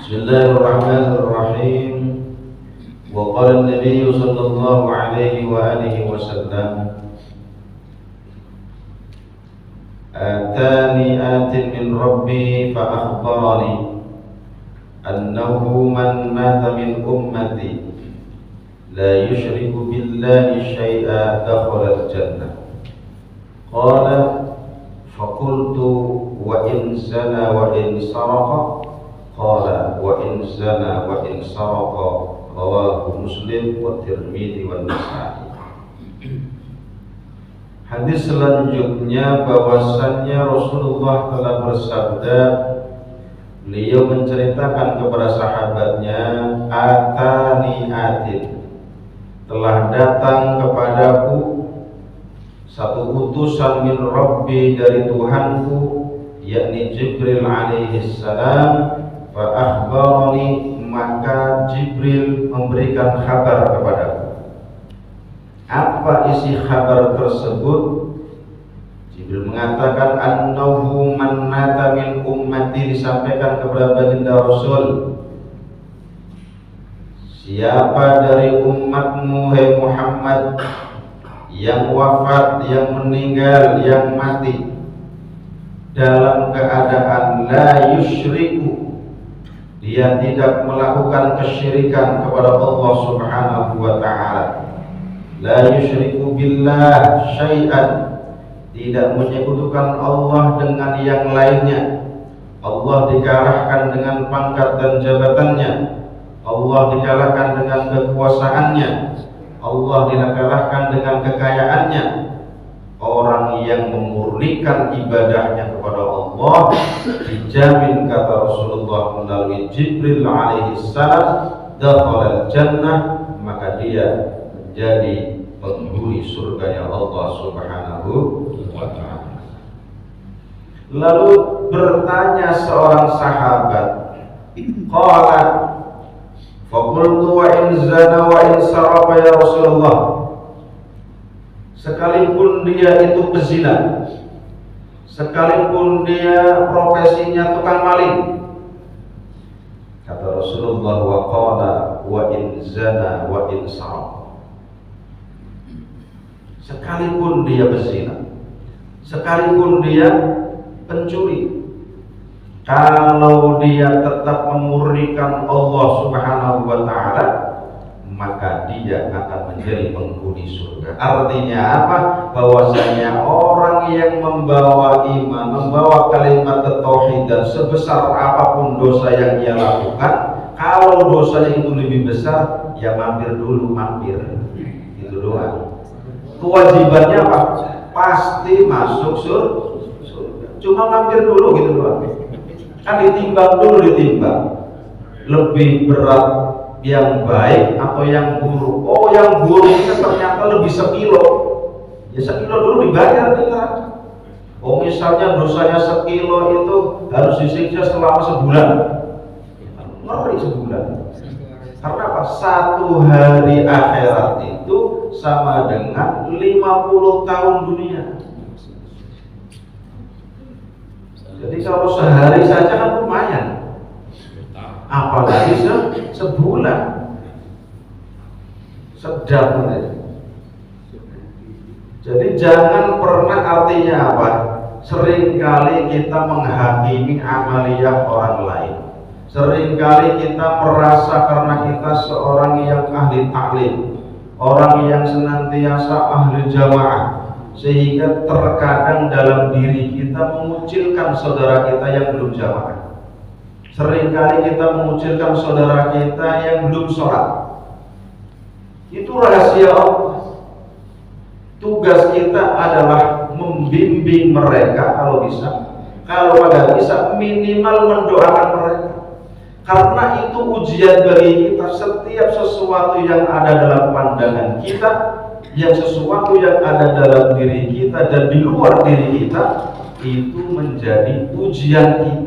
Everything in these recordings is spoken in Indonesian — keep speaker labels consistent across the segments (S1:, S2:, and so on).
S1: Bismillahirrahmanirrahim. Wa qala an-nabiy sallallahu alaihi wa alihi wasallam, atani atin min rabbi fa akhbarani annahu man mata min ummati la yushriku billahi syai'a dakhala al-jannah. Qala faqultu wa in zana wa in saraqa. Qala wa in zana wa in saraqa. Rawahu Muslim wa Tirmidzi wa Nasa'i. Hadis selanjutnya bahwasannya Rasulullah telah bersabda, beliau menceritakan kepada sahabatnya, atani atin, telah datang kepadaku satu utusan min Rabbi, dari Tuhanku, yakni Jibril alaihi salam. Fa akhbarani, maka Jibril memberikan kabar kepadaku. Apa isi kabar tersebut? Jibril mengatakan, annahu man mata min ummati, disampaikan kepada baginda Rasul, siapa dari umatmu hai Muhammad yang wafat, yang meninggal, yang mati dalam keadaan la yusyriku, dia tidak melakukan kesyirikan kepada Allah Subhanahu wa ta'ala, la yusyriku billah syai'an, tidak menyekutukan Allah dengan yang lainnya. Allah dikalahkan dengan pangkat dan jabatannya, Allah dikalahkan dengan kekuasaannya, Allah dikalahkan dengan kekayaannya. Orang yang memurnikan ibadahnya kepada Allah dijamin, kata Rasulullah melalui Jibril alaihi salam, dakhala al-jannah, maka dia menjadi penghuni surganya Allah Subhanahu wa ta'ala. Lalu bertanya seorang sahabat, qala faqultu wa in zana wa in saraqa ya Rasulullah, sekalipun dia itu pezina, sekalipun dia profesinya tukang maling, kata Rasulullah, wa qala wa in zana wa in saraqa, sekalipun dia berzina, sekalipun dia pencuri, kalau dia tetap memurnikan Allah Subhanahu wa ta'ala, maka dia akan menjadi penghuni surga. Artinya apa? Bahwasanya orang yang membawa iman, membawa kalimat tauhid, dan sebesar apapun dosa yang ia lakukan, kalau dosanya itu lebih besar, ya mampir dulu, mampir. Itu doang. Kewajibannya apa? Pasti masuk surga. Cuma mampir dulu gitu doang. Kan ditimbang dulu, ditimbang. Lebih berat yang baik atau yang buruk? Oh, yang buruknya ternyata lebih sekilo. Ya sekilo dulu dibayar nih kan. Oh, misalnya dosanya sekilo itu harus disiksa selama sebulan. Ngeri sebulan. Karena apa? Satu hari akhirat itu sama dengan 50 tahun dunia. Jadi kalau sehari saja kan lumayan, apalagi sebulan. Sedap. Jadi jangan pernah, artinya apa? Seringkali kita menghakimi amaliyah orang lain. Seringkali kita merasa karena kita seorang yang ahli taklim, orang yang senantiasa ahli jamaah, sehingga terkadang dalam diri kita mengucilkan saudara kita yang belum jamaah. Seringkali kita mengucilkan saudara kita yang belum sholat. Itu rahasia Allah. Tugas kita adalah membimbing mereka kalau bisa. Kalau tidak bisa, minimal mendoakan mereka. Karena itu ujian bagi kita. Setiap sesuatu yang ada dalam pandangan kita, yang sesuatu yang ada dalam diri kita dan di luar diri kita, itu menjadi ujian kita.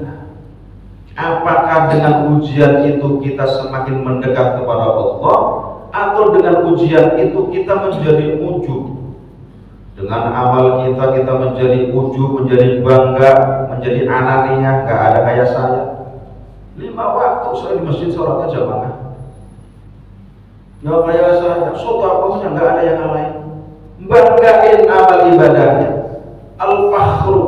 S1: Apakah dengan ujian itu kita semakin mendekat kepada Allah, atau dengan ujian itu kita menjadi ujub? Dengan amal kita menjadi ujub, menjadi bangga, menjadi ananiah, gak ada kayak saya. 5 waktu waktu saya di masjid sholatnya jamaah. Nggak kayak saya, sodakohnya nggak ada yang lain. Banggain amal ibadahnya. Al-fakhru.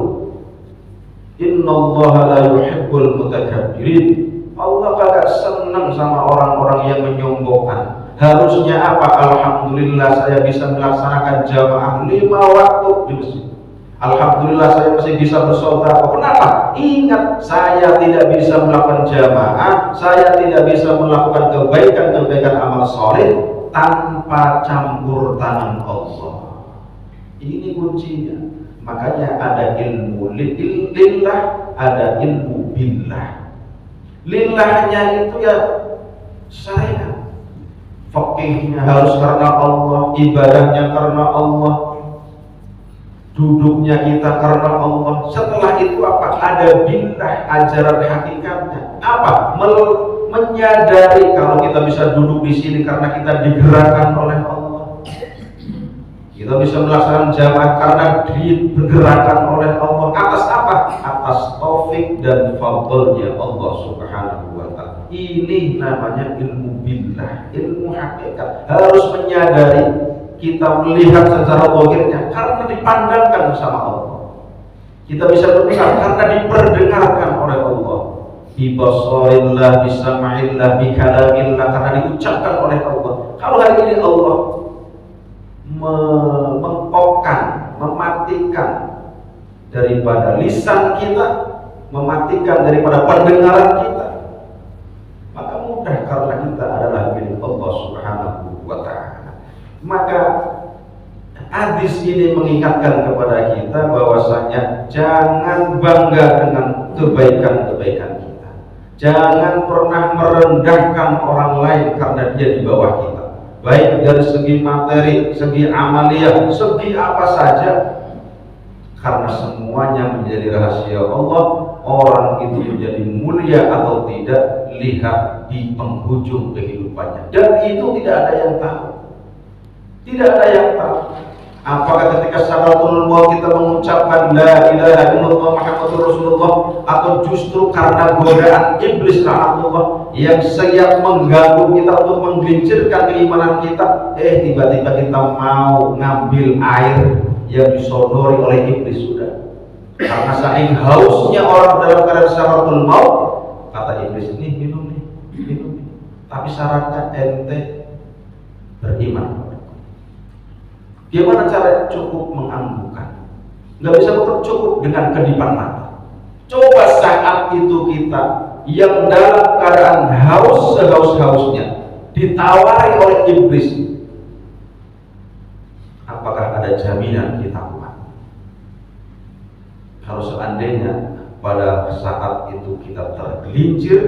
S1: Innallaha la yuhibbul mutakabbirin. Allah kagak senang sama orang-orang yang menyombongkan. Harusnya apa? Alhamdulillah saya bisa melaksanakan jamaah 5 waktu di masjid. Alhamdulillah saya masih bisa bersedekah. Kenapa? Ingat, saya tidak bisa melakukan jamaah, saya tidak bisa melakukan kebaikan-kebaikan amal soleh tanpa campur tangan Allah. Ini kuncinya. Makanya ada ilmu lillah, ada ilmu billah. Lillahnya itu ya saya, fakihnya harus karena Allah, ibadahnya karena Allah, duduknya kita karena Allah. Setelah itu apa? Ada billah, ajaran hakikatnya. Apa? Menyadari kalau kita bisa duduk di sini karena kita digerakkan oleh Allah. Kita bisa melaksanakan jamaah karena digerakkan oleh Allah. Atas apa? Atas taufik dan fadlnya Allah Subhanahu wa ta'ala. Ini namanya ilmu billah, ilmu hakikat. Harus menyadari, kita melihat secara logiknya karena dipandangkan sama Allah. Kita bisa mendengar karena diperdengarkan oleh Allah. Bibasarillah, bisama'illah, bikalamillah, karena diucapkan oleh Allah. Kalau hari ini Allah mengkokkan, mematikan daripada lisan kita, mematikan daripada pendengaran kita, maka mudah karena kita adalah milik Allah Subhanahu wa ta'ala. Maka hadis ini mengingatkan kepada kita bahwasanya jangan bangga dengan kebaikan-kebaikan kita. Jangan pernah merendahkan orang lain karena dia di bawah kita. Baik dari segi materi, segi amaliyah, segi apa saja. Karena semuanya menjadi rahasia Allah. Orang itu menjadi mulia atau tidak lihat di penghujung kehidupannya. Dan itu tidak ada yang tahu. Tidak ada yang tahu. Apakah ketika sakratul maut kita mengucapkan la ilaha illallah Muhammadur Rasulullah, atau justru karena godaan iblis la'natullah yang siap mengganggu kita untuk menggelincirkan keimanan kita, tiba-tiba kita mau ngambil air yang disodori oleh iblis sudah. Karena saking hausnya orang dalam keadaan sakratul maut, kata iblis, ini minum nih. Tapi syaratnya ente beriman. Gimana cara cukup menganggukkan? Nggak bisa cukup dengan kedipan mata. Coba saat itu kita yang dalam keadaan haus sehaus-hausnya ditawari oleh iblis, apakah ada jaminan kita kuat? Kalau seandainya pada saat itu kita tergelincir,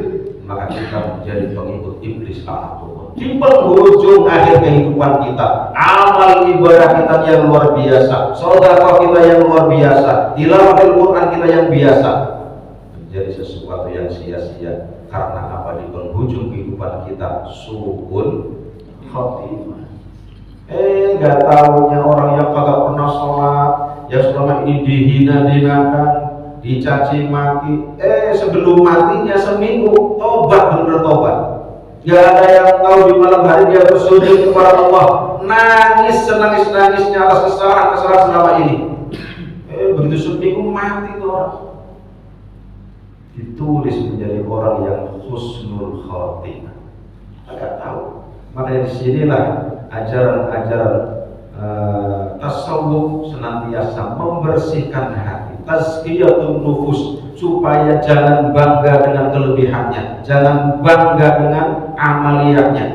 S1: maka kita menjadi pengikut iblis la'natullah. Di penghujung akhir kehidupan kita, amal ibadah kita yang luar biasa, sedekah kita yang luar biasa, tilawah Al-Quran kita yang biasa, menjadi sesuatu yang sia-sia. Karena apa? Di penghujung kehidupan kita su'ul khotimah. Gak tahunya orang yang kagak pernah sholat, yang selama ini dihina-hinakan, dicaci maki, sebelum matinya seminggu tobat, benar-benar tobat. Gak ada yang tahu di malam hari dia bersujud kepada Allah, nangis senangis-nangisnya atas kesalahan selama ini. Begitu seminggu mati tuh orang. Ditulis menjadi orang yang husnul khotimah. Agak tahu. Makanya disinilah ajaran-ajaran tasawuf senantiasa membersihkan hati, tazkiyatun nufus, supaya jangan bangga dengan kelebihannya, jangan bangga dengan amaliyahnya.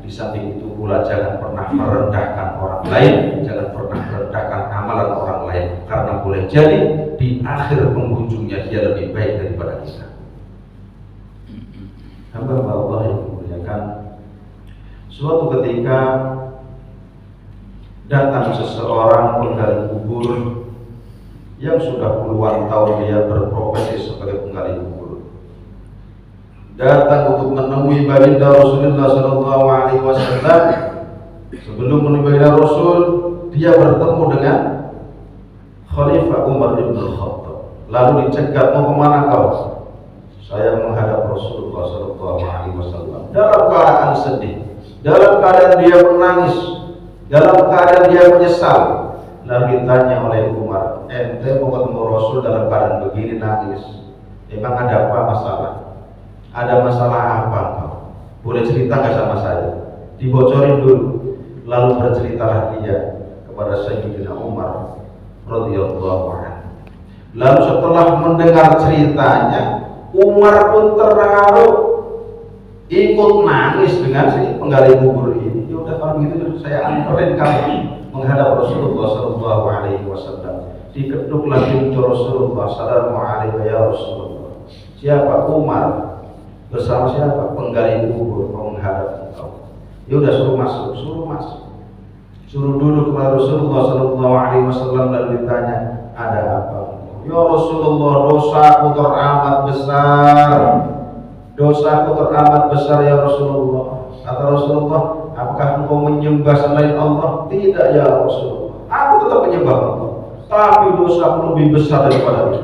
S1: Di samping itu pula jangan pernah merendahkan orang lain, jangan pernah merendahkan amalan orang lain, karena boleh jadi di akhir penghujungnya dia lebih baik daripada kita. Hamba Allah yang dimuliakan, suatu ketika datang seseorang penggali kubur yang sudah puluhan tahun dia berprofesi sebagai penggali kubur. Datang untuk menemui baginda Rasulullah SAW. Sebelum menemui baginda Rasul, dia bertemu dengan Khalifah Umar bin Khattab. Lalu dicegat, mau kemana kau? Saya menghadap Rasulullah Sallallahu Alaihi Wasallam dalam keadaan sedih, dalam keadaan dia menangis, dalam keadaan dia menyesal. Lalu ditanya oleh Umar, ente mau ketemu Rasul dalam keadaan begini nangis, emang ada apa masalah? Ada masalah apa kau? Boleh cerita nggak sama saya? Dibocorin dulu. Lalu berceritalah dia kepada Sayyidina Umar radhiyallahu anhu. Lalu setelah mendengar ceritanya, Umar pun terharu, ikut nangis dengan si penggali kubur ini. Ya udah kalau gitu saya anterin kamu menghadap Rasulullah Sallallahu Alaihi Wasallam. Diketuklah pintu Rasulullah. Assalamualaikum ya Rasulullah. Siapa? Umar. Bersama siapa? Penggali kubur mau menghadap engkau. Ya udah suruh masuk, suruh duduk kepada Rasulullah Sallallahu Alaihi Wasallam. Lalu ditanya, ada apa? Ya Rasulullah, dosaku teramat besar. Dosaku teramat besar ya Rasulullah. Kata Rasulullah, apakah engkau menyembah selain Allah? Tidak ya Rasulullah, aku tetap menyembah Allah, tapi dosaku lebih besar daripada itu.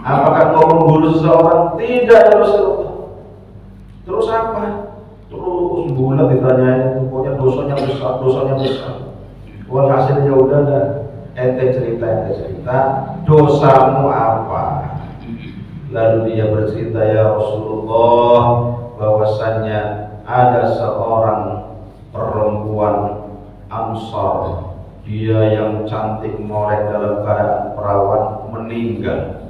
S1: Apakah engkau membunuh seseorang? Tidak ya Rasulullah. Terus apa? Terus bulan ditanyain, pokoknya dosanya besar. Walhasil ya udah dah, ente cerita, dosamu apa? Lalu dia bercerita, ya Rasulullah, bahwasannya ada seorang perempuan Ansar, dia yang cantik molek dalam keadaan perawan, meninggal.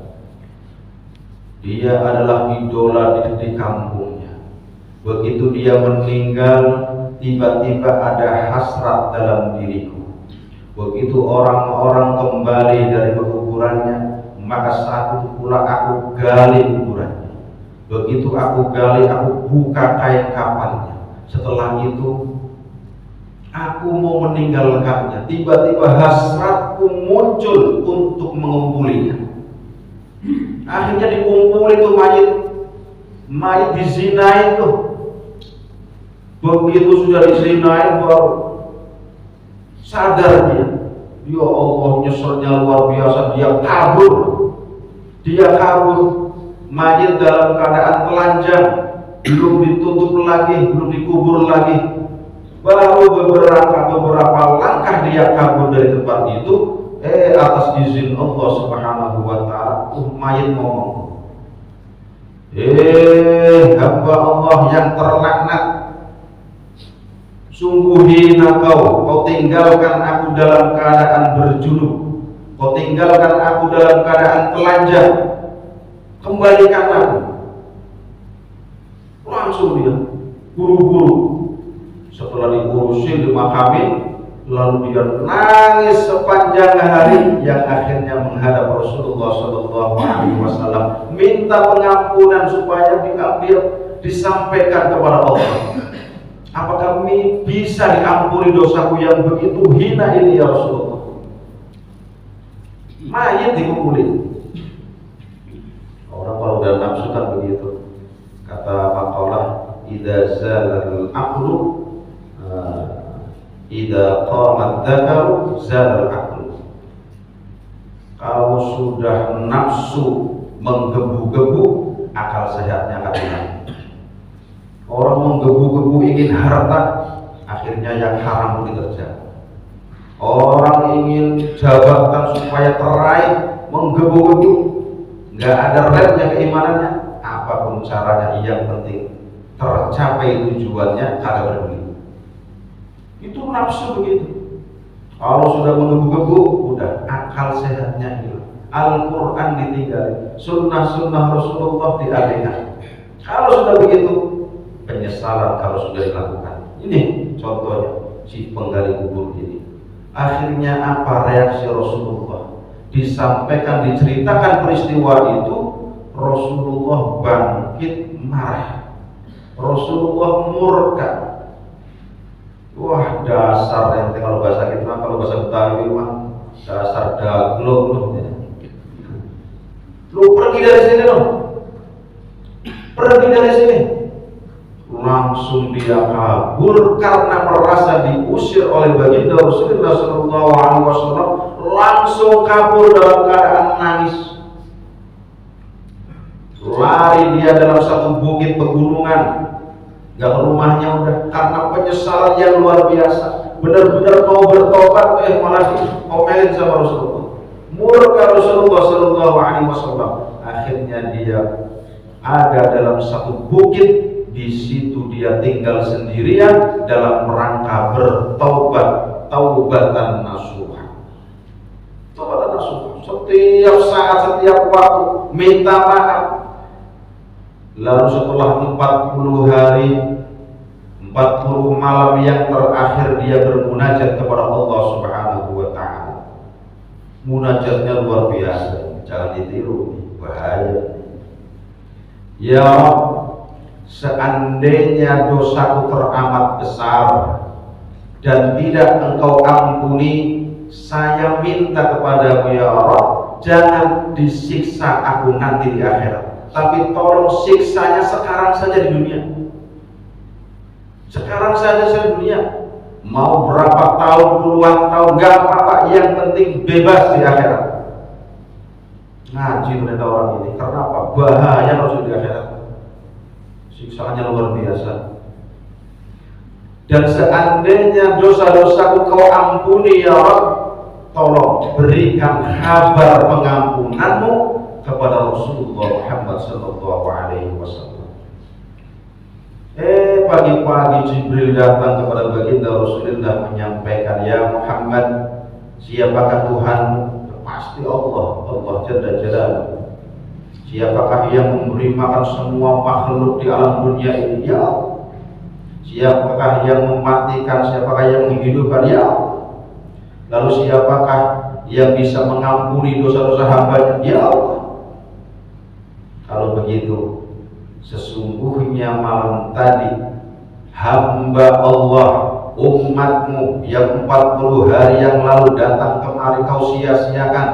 S1: Dia adalah idola di kampungnya. Begitu dia meninggal, tiba-tiba ada hasrat dalam diriku. Begitu orang-orang kembali dari kuburannya, maka saat itu pula aku gali kuburannya. Begitu aku gali, aku buka kain kafannya. Setelah itu aku mau meninggalkannya. Tiba-tiba hasratku muncul untuk mengumpulinya. Akhirnya dikumpul itu mayit dizinain tuh. Begitu sudah dizinain baru sadar dia. Ya Allah, nyeselnya luar biasa. Dia kabur. Mayit dalam keadaan telanjang, belum ditutup lagi, belum dikubur lagi. Baru beberapa langkah dia kabur dari tempat itu, atas izin Allah Subhanahu wa Ta'ala, mayit ngomong, hamba Allah yang terlaknat, sungguh hina kau tinggalkan aku dalam keadaan berjunub, kau tinggalkan aku dalam keadaan telanjang, kembalikan aku. Langsung dia buru-buru, setelah diurusin, dimakamin, lalu dia nangis sepanjang hari, yang akhirnya menghadap Rasulullah Sallallahu Alaihi Wasallam, minta pengampunan supaya disampaikan kepada Allah. Apakah bisa diampuni dosaku yang begitu hina ini ya Rasulullah? Mayit dikumpulin. Orang kalau udah nafsu kan begitu. Kata maqalah, idza zalal aqlu idza qamat dzakaru zalal aqlu. Kalau sudah nafsu menggebu-gebu, akal sehatnya akan hilang. Orang menggebu-gebu ingin harta, akhirnya yang haram pun dikerjakan. Orang ingin jabatan supaya teraih, menggebu-gebu, nggak ada remnya keimanannya. Apapun caranya, yang penting tercapai tujuannya, kagak peduli. Itu nafsu begitu. Kalau sudah menggebu-gebu, udah akal sehatnya hilang. Al-Quran ditinggal, sunnah-sunnah Rasulullah diabaikan. Kalau sudah begitu, penyesalan kalau sudah dilakukan. Ini contohnya si penggali kubur ini. Akhirnya apa reaksi Rasulullah? Disampaikan, diceritakan peristiwa itu, Rasulullah bangkit marah. Rasulullah murka. Wah, dasar ente, kalau bahasa kita, kalau bahasa Betawi mah dasar daglok lu. Lu pergi dari sini dong. Pergi dari sini. Langsung dia kabur karena merasa diusir oleh baginda Rasulullah Sallallahu Alaihi Wasallam. Langsung kabur dalam keadaan nangis. lari dia dalam satu bukit pegunungan, nggak ke rumahnya udah, karena penyesalan yang luar biasa, benar-benar mau bertobat, malah diomelin sama Rasulullah, murka Rasulullah Shallallahu Alaihi Wasallam. Akhirnya dia ada dalam satu bukit, di situ dia tinggal sendirian dalam rangka bertobat, taubatan nasuha. Taubatan nasuha, setiap saat, setiap waktu minta maaf. Lalu setelah 40 hari, 40 malam yang terakhir, dia bermunajat kepada Allah Subhanahu wa Ta'ala. Munajatnya luar biasa, jangan ditiru, bahaya. Ya Rabb, seandainya dosaku teramat besar dan tidak Engkau ampuni, saya minta kepadamu ya Allah, jangan disiksa aku nanti di akhirat, tapi tolong siksanya sekarang saja di dunia. Sekarang saja di dunia. Mau berapa tahun, puluhan tahun, gak apa-apa, yang penting bebas di akhirat. Ngaji mereka orang ini, karena apa? Bahaya harus di akhirat, siksaannya luar biasa. Dan seandainya dosa-dosaku Kau ampuni ya Allah, tolong berikan kabar pengampunanmu kepada Rasulullah Muhammad Sallallahu Alaihi Wasallam. Pagi-pagi Jibril datang kepada baginda Rasulullah menyampaikan, ya Muhammad, siapakah Tuhanmu? Pasti Allah, Allah Jalla Jalaluhu. Siapakah yang memberi makan semua makhluk di alam dunia ini? Ya Allah. Siapakah yang mematikan? Siapakah yang menghidupkan? Ya Allah. Lalu siapakah yang bisa mengampuni dosa-dosa hambanya? Ya Allah. Kalau begitu, sesungguhnya malam tadi hamba Allah, umatmu yang 40 hari yang lalu datang kemari Kau sia-siakan,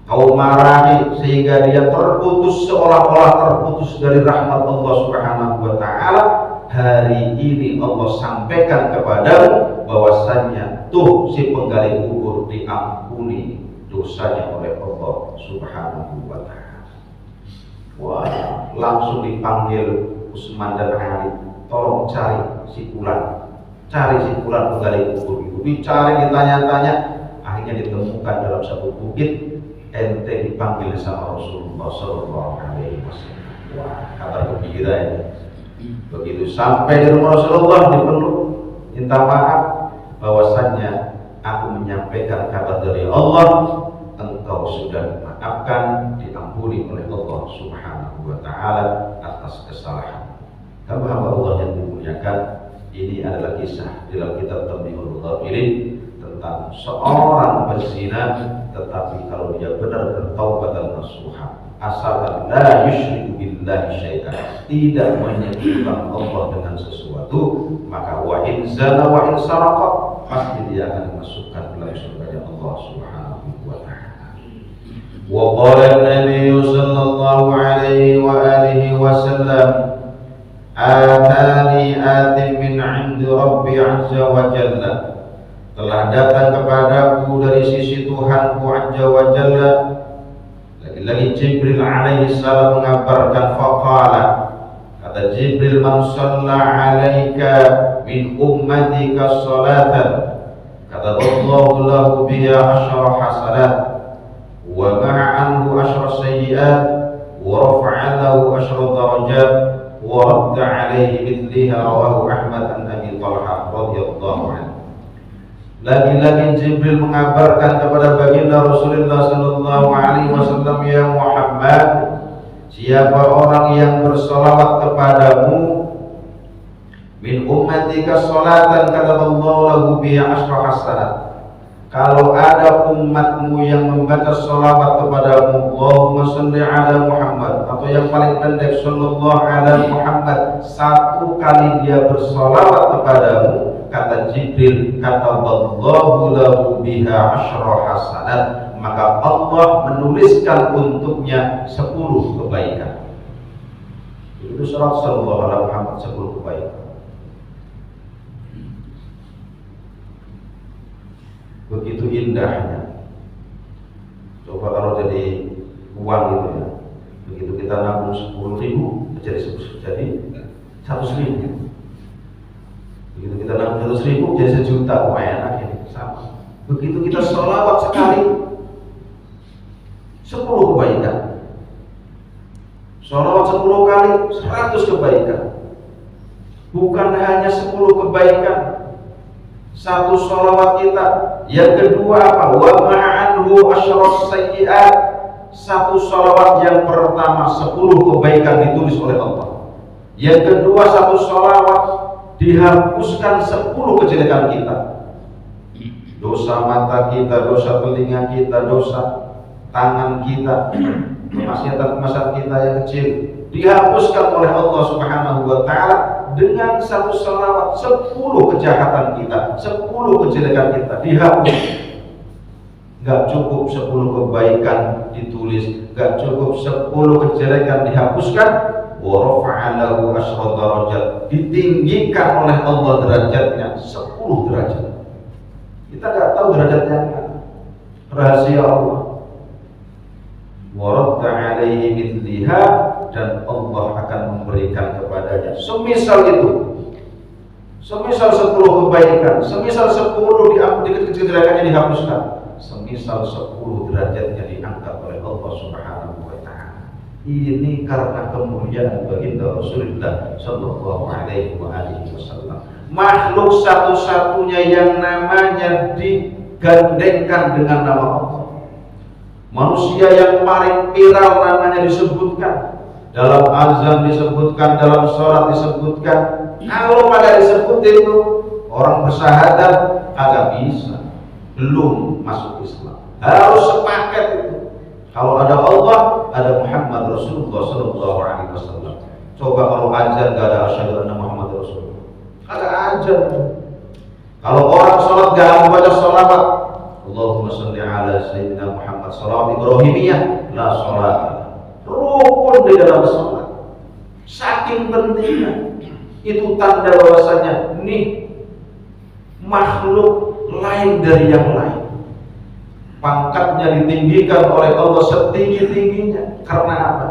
S1: Kau marahi sehingga dia terputus, seolah-olah terputus dari rahmat Allah Subhanahu wa Ta'ala. Hari ini Allah sampaikan kepadamu bahwasannya tuh si penggali kubur diampuni dosanya oleh Allah Subhanahu wa Ta'ala. Wah, langsung dipanggil Utsman dan Ali, tolong cari si Fulan, cari si Fulan penggali kubur itu. Dicari, ditanya-tanya, akhirnya ditemukan dalam satu bukit. Ente dipanggil sama Rasulullah Sallallahu Alaihi Wasallam. Wah, kabar gembira ini. Begitu sampai di rumah Rasulullah, dipeluk, minta maaf bahwasannya aku menyampaikan kabar dari Allah, engkau sudah dimaafkan, diampuni oleh Allah Subhanahu wa Ta'ala atas kesalahan. Hamba Allah yang dimuliakan, ini adalah kisah dalam kitab Tamyi'ul Ghafirin tentang seorang berzina, tetapi kalau dia benar bertaubat dan nasuha, asalkan la yusyriku billahi syai'an, tidak menyekutukan Allah dengan sesuatu, maka wa in zana wa in saraqa, pasti dia akan dimasukkan ke dalam surga Allah Subhanahu wa Ta'ala. Wa qala an-nabiy sallallahu alaihi wa alihi wasallam, atani atin min 'indi rabbi 'azza wa jalla, telah datang kepadaku dari sisi Tuhanku Azza wa Jalla. Lagi-lagi Jibril alaihi salam mengabarkan, faqala, kata Jibril, man shalla alaika min ummatika salatan kata Allahu lahu biha asyara hasanat wa ma'a anhu asyara sayyi'at wa rafa'a lahu asyara darajat wa radda alaihi mithliha, rawahu Ahmad an Abi Talha radhiyallahu anhu. Lagi-lagi Jibril mengabarkan kepada baginda Rasulullah Sallallahu Alaihi Wasallam, ya Muhammad, siapa orang yang bersolawat kepadamu min ummatika salatan kataballahu lahu biha asyra hasanat, kalau ada umatmu yang membaca solawat kepadamu, Allahumma sholli ala Muhammad, atau yang paling pendek sallallahu ala Muhammad, satu kali dia bersolawat kepadamu, kata Jibril, kata Allahu lahu biha asyra hasanat, maka Allah menuliskan untuknya 10 kebaikan. Itu surat sallallahu alaihi Muhammad, 10 kebaikan. Begitu indahnya. Coba kalau jadi uang gitu ya, Begitu kita nabung 10.000 jadi 100.000. Begitu kita nabung 100.000 jadi 1.000.000. Wah, enak ini sama. Begitu kita sholawat sekali 10 kebaikan. Sholawat 10 kali 100 kebaikan. Bukan hanya 10 kebaikan satu sholawat kita. Yang kedua apa? Wa ma'anhu asyras sayyi'at. Satu sholawat yang pertama 10 kebaikan ditulis oleh Allah. Yang kedua satu sholawat dihapuskan 10 kejelekan kita. Dosa mata kita, dosa telinga kita, dosa tangan kita, kemaksiatan kita yang kecil dihapuskan oleh Allah Subhanahu wa Ta'ala dengan satu sholawat. 10 kejahatan kita, 10 kejelekan kita dihapus. Gak cukup 10 kebaikan ditulis, gak cukup 10 kejelekan dihapuskan. Wa rafa'a lahu asyra darajat, ditinggikan oleh Allah derajatnya 10 derajat. Kita gak tahu derajatnya mana, rahasia Allah. Wa radda 'alaihi mithliha, dan Allah akan memberikan kepadanya semisal itu. Semisal 10 kebaikan, semisal 10 kejelekannya dihapuskan, semisal 10 derajatnya diangkat oleh Allah Subhanahu wa Ta'ala. Ini karena kemuliaan baginda Rasulullah sallallahu alaihi wasallam. Makhluk satu-satunya yang namanya digandengkan dengan nama Allah. Manusia yang paling viral namanya disebutkan, dalam azan disebutkan, dalam sholat disebutkan. Kalau pada disebut itu orang bersyahadat agak bisa, belum masuk Islam. Harus sepaket itu. Kalau ada Allah, ada Muhammad Rasulullah sallallahu alaihi wasallam. Coba kalau azan gak ada asyhadu anna Muhammad Rasulullah. Ada azan. Kalau orang sholat gak baca sholawat, Allahumma sholli ala sayyidina Muhammad, sholawat Ibrahimiyah, la sholat. Rukun di dalam sholat. Saking pentingnya. Itu tanda bahwasanya nih makhluk lain dari yang lain. Pangkatnya ditinggikan oleh Allah setinggi-tingginya. Karena apa?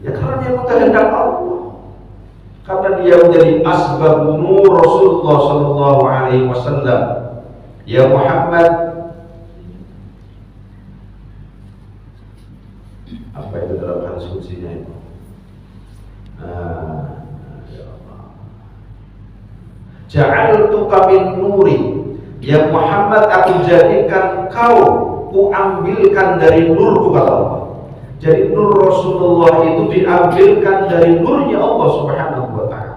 S1: Ya karena dia kehendak Allah. Karena dia menjadi asbab nur Rasulullah sallallahu alaihi wasallam. Ya Muhammad, apa itu dalam hadis kutsinya itu? Ja'altuka min nuri, ya Muhammad, aku jadikan kau, ku ambilkan dari nurku, kata Allah. Jadi nur Rasulullah itu diambilkan dari nurnya Allah Subhanahu wa Ta'ala.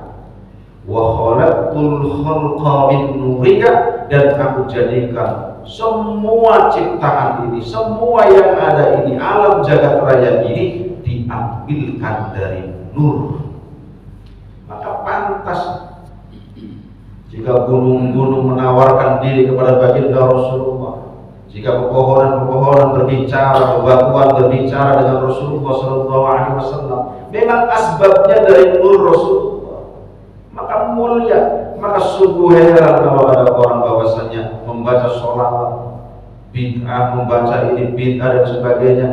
S1: Wa khalaqtul khalqa min nurika, dan aku jadikan semua ciptaan ini, semua yang ada ini, alam jagat raya ini diambilkan dari nur. Maka pantas jika gunung-gunung menawarkan diri kepada baginda Rasulullah, jika pepohonan-pepohonan berbicara, bebatuan berbicara dengan Rasulullah sallallahu alaihi wasallam, memang asbabnya dari nur Rasulullah, maka mulia. Maka sungguh heran kalau ada orang bahwasanya membaca sholawat bid'ah, membaca ini bid'ah dan sebagainya.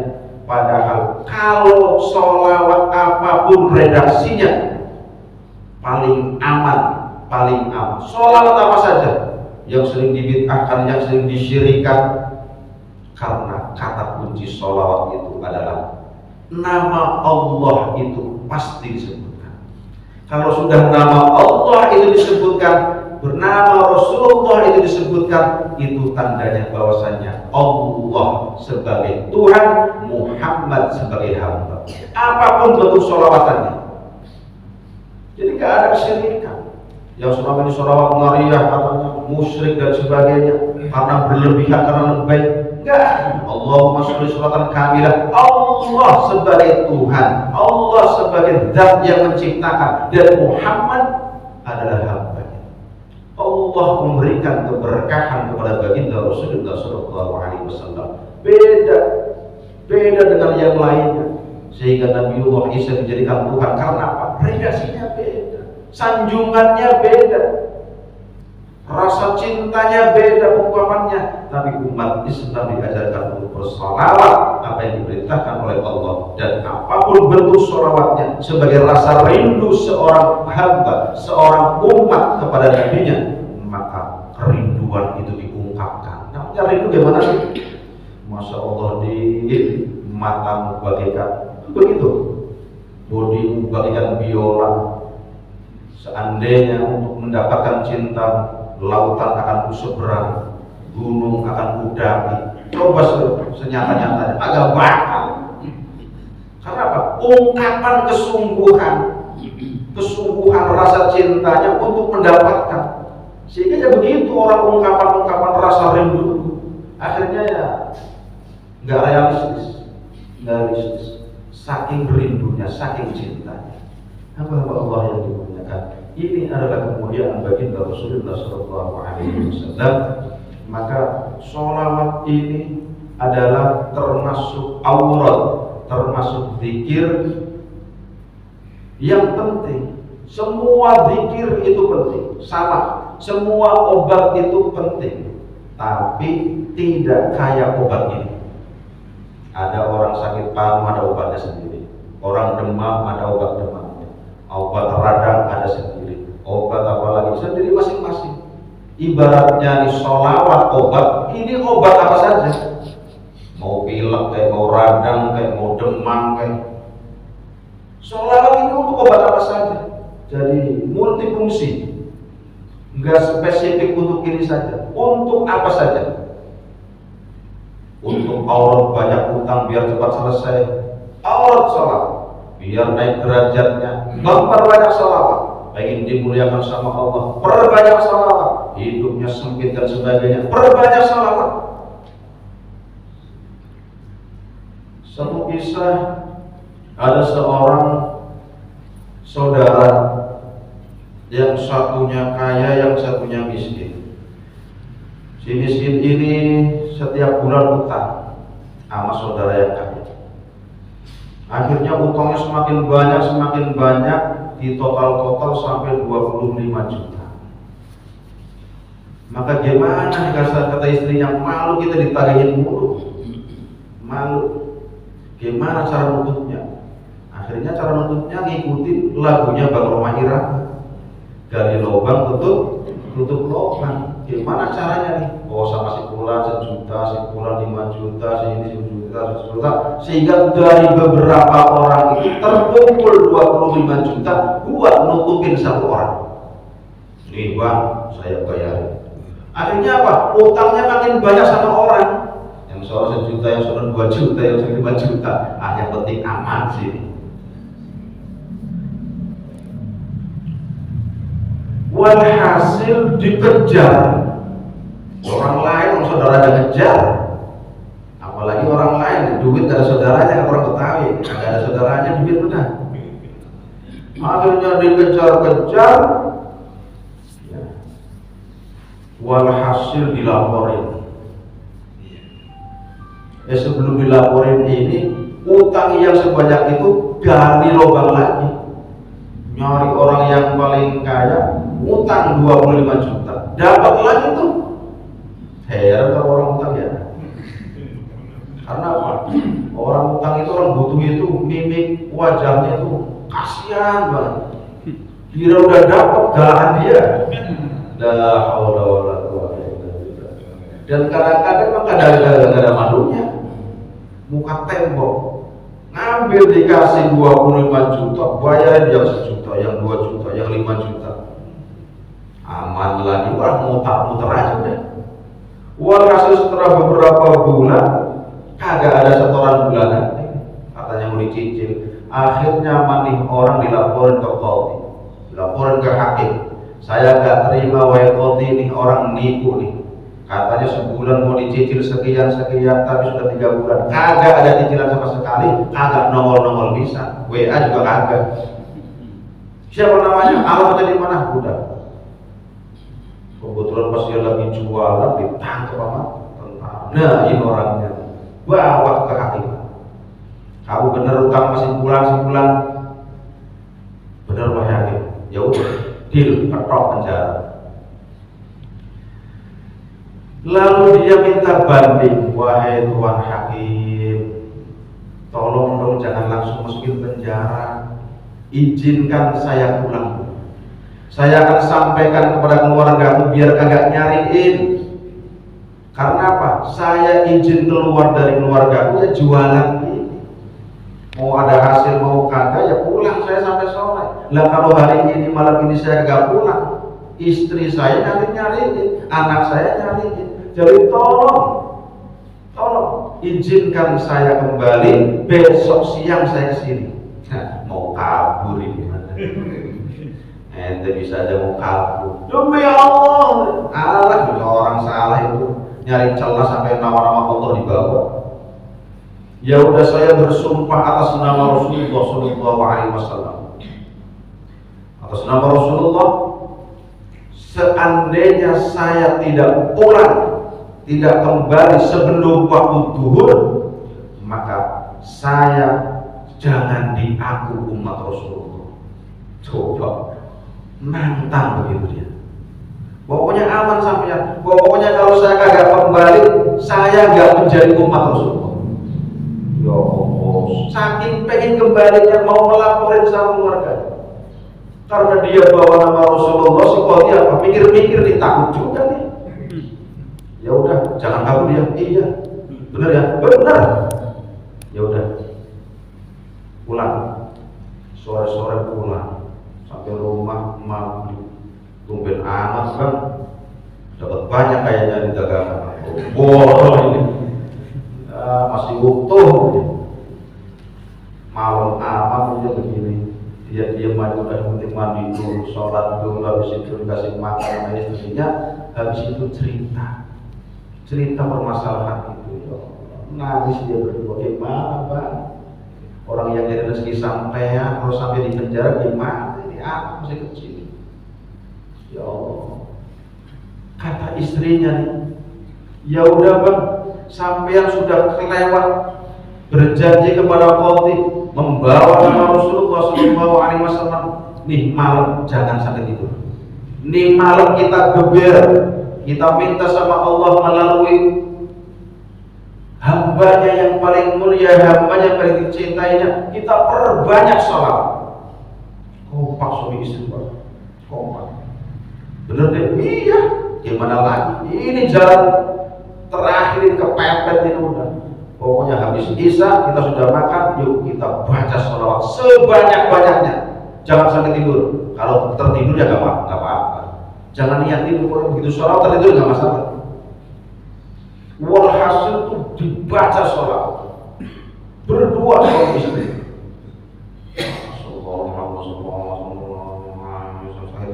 S1: Padahal kalau sholawat apapun redaksinya paling aman, paling aman. Sholawat apa saja yang sering dibid'ahkan, yang sering disyirikan, karena kata kunci sholawat itu adalah nama Allah itu pasti disebutkan. Kalau sudah nama Allah itu disebutkan, bernama Rasulullah itu disebutkan, itu tandanya bahwasanya Allah sebagai Tuhan, Muhammad sebagai hamba. Apapun bentuk sholawatannya. Jadi gak ada kesyirikan. Yang selama ini sholawat nariyah katanya musyrik dan sebagainya karena berlebihan, karena lebay. Enggak. Allahumma sholli sholatan kamilah. Allah sebagai Tuhan, Allah sebagai zat yang menciptakan, dan Muhammad adalah hamba-Nya. Allah memberikan keberkahan kepada baginda Rasulullah sallallahu alaihi wasallam. Beda dengan yang lainnya. Sehingga Nabiullah Isa dijadikan Tuhan karena apa? Redaksinya beda, sanjungannya beda. rasa cintanya beda ungkapannya, tapi umat Islam diajarkan untuk bersolawat apa yang diperintahkan oleh Allah, dan apapun bentuk solawatnya sebagai rasa rindu seorang hamba, seorang umat kepada nabinya, maka kerinduan itu diungkapkan. Namanya rindu gimana sih? Masya Allah, di matamu bagaikan begitu, bodimu bagaikan biola. Seandainya untuk mendapatkan cinta, lautan akan kuseberang, gunung akan kudaki. Coba senyata-nyatanya, agak bakal. Karena apa? Ungkapan kesungguhan rasa cintanya untuk mendapatkan. Sehingga ya begitu orang ungkapan rasa rindu, akhirnya ya nggak realistis. Saking rindunya, saking cintanya. Hamba Allah yang dimuliakan, ini adalah kemuliaan baginda Rasulullah SAW. Maka sholawat ini adalah termasuk aurat, termasuk zikir yang penting. Semua zikir itu penting, salah. Semua obat itu penting, tapi tidak kayak obat ini. Ada orang sakit paru ada obatnya sendiri, orang demam ada obat demamnya, obat radang ada sendiri, obat apa lagi sendiri masing-masing. Ibaratnya di sholawat obat, ini obat apa saja, mau pilek kayak, mau radang kayak, mau demam kayak, sholawat ini untuk obat apa saja. Jadi multifungsi, nggak spesifik untuk ini saja, untuk apa saja. Untuk aurat banyak utang biar cepat selesai, aurat sholat biar naik derajatnya, memperbanyak sholawat, pengen dimuliakan sama Allah, perbanyak sholawat, hidupnya sempit dan sebagainya, perbanyak sholawat. Satu kisah, ada seorang saudara yang satunya kaya, yang satunya miskin. Si miskin ini setiap bulan utang sama saudara yang kaya. Akhirnya utangnya semakin banyak, di total sampai 25 juta. Maka gimana kata istrinya, malu kita ditagihin mulu, malu. Gimana cara nutupnya? Akhirnya cara nutupnya ngikutin lagunya Bang Roma Irama, gali lubang tutup lubang. Gimana caranya nih? Oh, sama si fulan 1 juta, si fulan 5 juta, si ini 1 juta, sehingga dari beberapa orang itu terkumpul 25 juta buat nutupin satu orang. Nih bang, saya bayarin. Akhirnya apa? Utangnya makin banyak sama orang. Yang seorang 1 juta, yang seorang 2 juta, yang seorang 5 juta. Yang penting aman sih. Walhasil dikejar orang lain, orang saudaranya ngejar, apalagi orang lain, duit gak ada saudaranya, orang Betawi gak ada saudaranya, duit udah. Akhirnya dikejar-kejar, ya. Walhasil dilaporin. Sebelum dilaporin ini, utang yang sebanyak itu gali lubang lagi, nyari orang yang paling kaya, utang 25 juta, dapat lagi tuh. Heran kalau orang utang ya. Karena apa? Orang utang itu, orang butuh itu, mimik wajahnya itu kasihan banget. Kira udah dapat galakan dia. La haula wala quwwata illa billah. Dan kadang-kadang maka ada malunya. Muka tembok. Ngambil dikasih 25 juta, bayarin yang 1 juta, yang 2 juta, yang 5 juta. Aman lagi, orang muter-muter aja deh. Walhasil setelah beberapa bulan kagak ada setoran bulanan, katanya mau dicicil. Akhirnya manih orang dilaporin ke qadhi, dilaporin ke hakim. Saya gak terima wahai qadhi, ini orang nipu nih. Katanya sebulan mau dicicil sekian, tapi sudah 3 bulan kagak ada cicilan sama sekali, kagak nongol bisa, WA juga kagak. Siapa namanya? Alamatnya di mana? Udah. Kebetulan pas dia lagi jualan ditangkap sama tentara. Nah ini orangnya, bawa ke hakim. Kamu bener utang masih bulan, bener wahai hakim. Ya udah, deal, ketok penjara. Lalu dia minta banding, wahai Tuan Hakim, tolong dong jangan langsung masukin penjara, izinkan saya pulang. Saya akan sampaikan kepada keluargaku biar kagak nyariin. Karena apa? Saya izin keluar dari keluargaku ya jualan ini. Mau ada hasil mau kagak ya pulang saya sampai sore. Lah kalau hari ini malam ini saya gak pulang, istri saya nanti nyariin, anak saya nyariin. Jadi tolong izinkan saya kembali, besok siang saya kesini. Nah, mau kabur ini. Ente bisa aja mau kabur. Demi Allah, orang salah itu nyari celah sampai nama-nama Allah dibawa. Ya udah saya bersumpah atas nama Rasulullah Sallallahu Alaihi Wasallam. Atas nama Rasulullah, seandainya saya tidak pulang, tidak kembali sebelum waktu zuhur, maka saya jangan diaku umat Rasulullah. Coba nantang begitu dia. Pokoknya aman sampean. Pokoknya kalau saya kagak kembali, saya nggak menjadi umat Rasulullah. Ya Allah, saking pengen kembalinya mau melaporin sama keluarga. Karena dia bawa nama Rasulullah, si kodi apa? Mikir-mikir nih, takut juga nih. Ya udah, jangan kabur ya. Iya, benar ya, benar. Ya udah, pulang. Sore-sore pulang. Sampai rumah maghrib. Tumben amat kan, dapat banyak kayaknya di dagangan. Oh ini, masih utuh. Malam amat aja begini. Dia maju udah penting mandi dulu, sholat dulu, habis itu dikasih makan sama istrinya, habis itu cerita permasalahan itu. Nangis dia berdua, gimana Bang? Orang yang dari rezeki sampean kalau sampai di penjara gimana? Ini anak masih kecil. Ya Allah, kata istrinya nih, ya udah Bang, sampean sudah kelewat berjanji kepada qadhi membawa nama Rasulullah Sallallahu Alaihi Wasallam. Nih malam jangan sampai tidur. Nih malam kita geber, kita minta sama Allah melalui hambanya yang paling mulia, hambanya yang paling dicintainya, kita perbanyak sholat. Kompak suami istri Pak, kompak. Bener deh, iya. Gimana lagi? Ini jalan terakhir ini kepepet ini udah. Pokoknya habis isya kita sudah makan, yuk kita baca sholawat sebanyak-banyaknya. Jangan sampai tidur. Kalau tertidur ya gak apa-apa. Jangan niat tidur, kalau begitu sholawat tertidur gak masalah. Walhasil tuh dibaca sholawat berdua sama istri.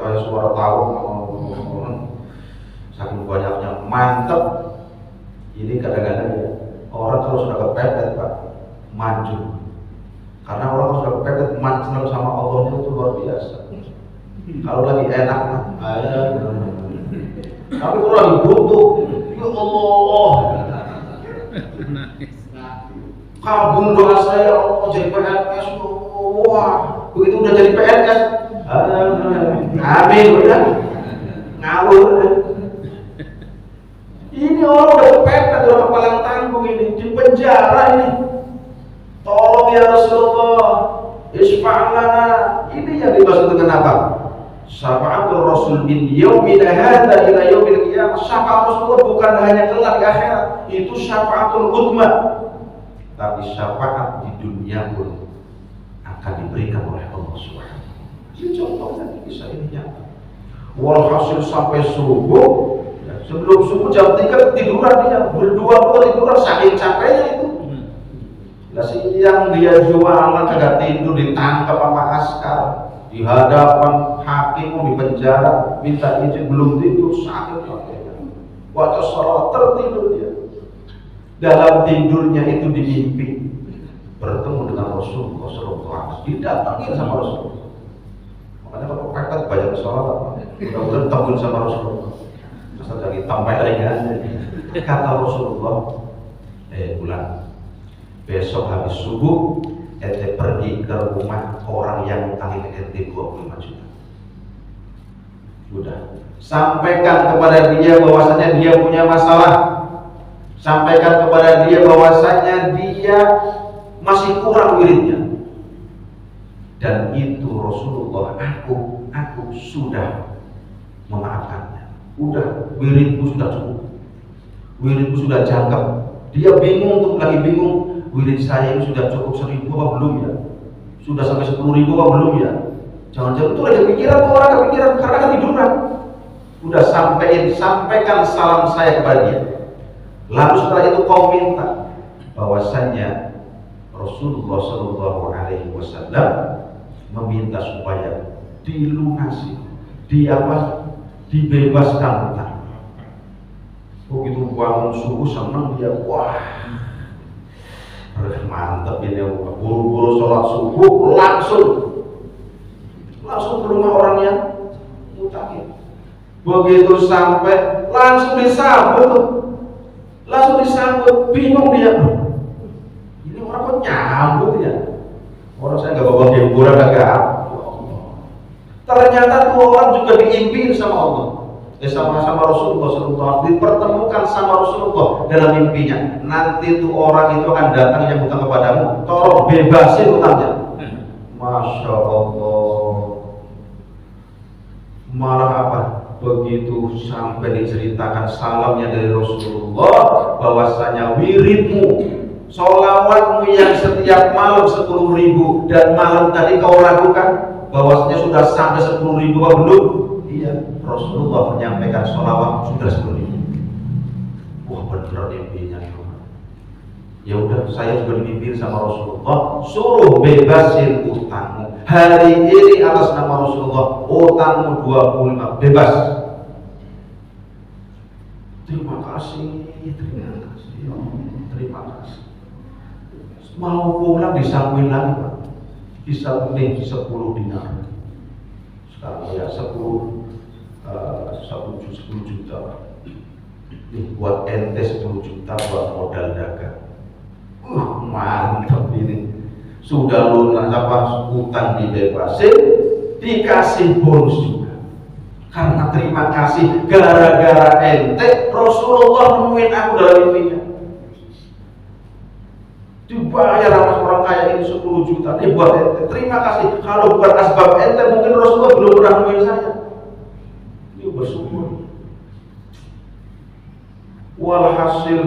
S1: Kayak suara tahu, saking banyaknya mantep. Ini kadang-kadang ya, orang kalau sudah kepepet Pak, maju. Karena orang kalau sudah kepepet senang sama Allahnya itu luar biasa. Kalau lagi enak mah, tapi kalau lagi butuh, ya Allah, kabul doa saya, Allah jadi PNS. Wah, begitu udah jadi PNS, amin udah ngawur. Ini orang udah kepepet, udah kepalang tanggung ini, di penjara ini. Tolong ya Rasulullah, isfa'lana. Ini yang dimaksud dengan apa? Syafa'atul Rasul min yaumina hadza ila yaumil qiyamah. Syafaat Rasulullah bukan hanya kelak di akhirat, itu syafa'atul uzma. Tapi syafaat di dunia pun akan diberikan oleh Allah Subhanahu. Ini contohnya kisah ini nyata. Walhasil sampai subuh. Sebelum subuh jam 3 tiduran dia, berdua tiduran saking capeknya itu. Nah siang dia jualan kagak tidur, ditangkap sama askar di hadapan hakim di penjara, minta izin belum tidur saking capeknya. Baca sholawat tertidur dia. Dalam tidurnya itu dimimpi bertemu dengan Rasulullah SAW, didatangin sama Rasulullah. Makanya kalau pepet banyak sholawat, mudah-mudahan temuin sama Rasulullah. Masa lagi tambah ringan. Kata Rasulullah, bulan besok habis subuh ente pergi ke rumah orang yang utangin ente 25 juta. Udah, sampaikan kepada dia bahwasanya dia punya masalah. Sampaikan kepada dia bahwasanya dia masih kurang wiridnya. Dan itu Rasulullah, aku sudah memaafkannya. Udah, wiridku sudah cukup. Wiridku sudah jangkep. Dia bingung, lagi bingung. Wirid saya ini sudah cukup 1.000 apa belum ya? Sudah sampai 10.000 apa belum ya? Jangan-jangan itu lagi kepikiran tuh orang, kepikiran karena ketiduran. Udah sampaikan salam saya kepada dia. Lalu setelah itu kau minta bahwasanya Rasulullah Shallallahu Alaihi Wasallam meminta supaya dilunasi, dibebaskan hutang. Begitu bangun subuh senang dia, wah, mantap ini, buru-buru sholat subuh langsung ke rumah orang yang ngutangin. Begitu sampai langsung disambut, bingung dia. Ini orang kok nyambut ya? Orang saya nggak bawa hiburan agak. Ternyata tuh orang juga diimpiin sama Allah. Sama Rasulullah SAW, dipertemukan sama Rasulullah dalam mimpinya. Nanti tuh orang itu akan datang yang hutang kepadamu, tolong bebasin hutangnya. Masya Allah. Malah apa? Begitu sampai diceritakan salamnya dari Rasulullah, bahwasanya wiridmu, sholawatmu yang setiap malam 10.000 dan malam tadi kau ragukan bahwasanya sudah sampai 10.000 apa belum? Iya, Rasulullah menyampaikan sholawat sudah 10.000. Wah, benar impinya. Ya udah, saya juga dimimpiin sama Rasulullah, suruh bebasin utangmu. Hari ini atas nama Rasulullah, utangmu 25, bebas. Terima kasih. Mau pulang disambungin lagi, Pak. Disambungin 10 dinar. Sekarang ya 10 juta. Nih buat ente 10 juta buat modal dagang. Mantap ini. Sudah lunas utang dibebasin, dikasih bonus juga. Karena terima kasih gara-gara ente Rasulullah nemuin aku dalam mimpinya. Dibayar sama orang kaya ini 10 juta. Ini buat ente. Terima kasih. Kalau bukan asbab ente mungkin Rasulullah belum pernah nemuin saya. Ini bersyukur. Walhasil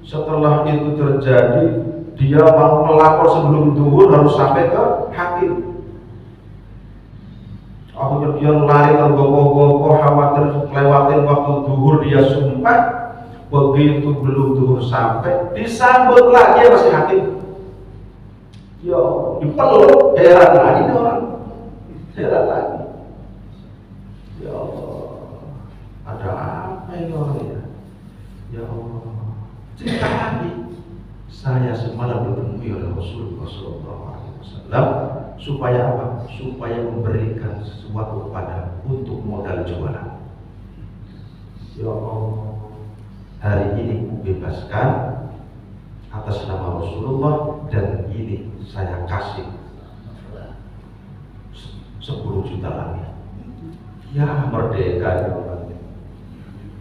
S1: setelah itu terjadi, dia mau melapor sebelum zuhur harus sampai ke hakim. Akhirnya dia lari tergopoh-gopoh, khawatir lewatin waktu zuhur, dia sumpah. Begitu belum zuhur sampai, disambut lagi masih hakim. Ya, dipeluk, heran lagi nih orang, heran lagi. Ya Allah, ada apa ini orang ya? Ya Allah, cerita lagi. Saya semalam ditemui oleh Rasulullah SAW supaya apa? Supaya memberikan sesuatu kepada untuk modal jualan. Ya Allah, hari ini ku bebaskan atas nama Rasulullah dan ini saya kasih 10 juta lagi. Ya merdeka ya Allah,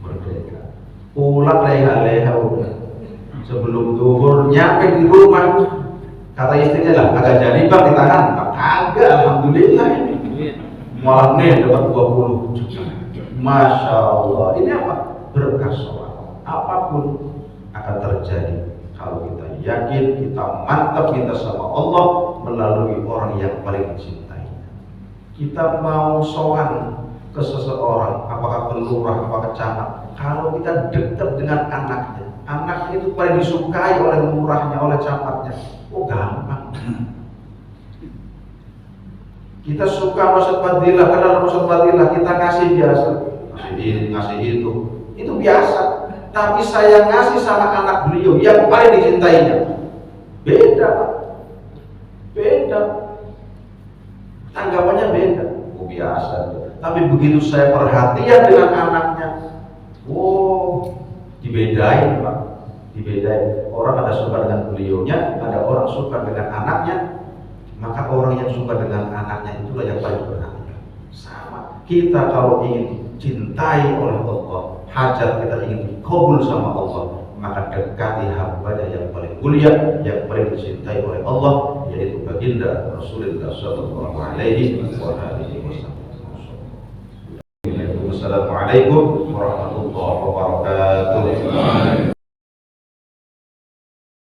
S1: merdeka. Pulang leha-leha udah. Sebelum zuhur nyampe di rumah, kata istrinya lah, agak jadi bang ditahan. Kagak, alhamdulillah ini. Malah nih dapat 20 juta. Masya Allah. Ini apa? Berkah sholat. Apapun akan terjadi kalau kita yakin, kita mantap kita sama Allah melalui orang yang paling dicintai. Kita mau sowan ke seseorang, apakah ke lurah, apakah ke camat, kalau kita dekat dengan anaknya, anak itu paling disukai oleh lurahnya, oleh camatnya. Oh gampang. Kita suka Ustaz Fadilah, kenal Ustaz Fadilah, kita kasih biasa, ngasih ini, ngasih itu biasa. Tapi saya ngasih sama anak beliau yang paling dicintainya, beda, beda. Tanggapannya beda. Oh biasa. Tapi begitu saya perhatian dengan anaknya, oh dibedain Pak, dibedain. Orang ada suka dengan beliaunya, ada orang suka dengan anaknya. Maka orang yang suka dengan anaknya itulah yang paling berharga. Sama. Kita kalau ingin cintai oleh Allah, hajat kita ingin dikabul sama Allah, maka dekati hambanya yang paling mulia, yang paling dicintai oleh Allah, yaitu baginda Rasulullah Sallallahu Alaihi Wasallam. Assalamualaikum warahmatullahi wabarakatuh.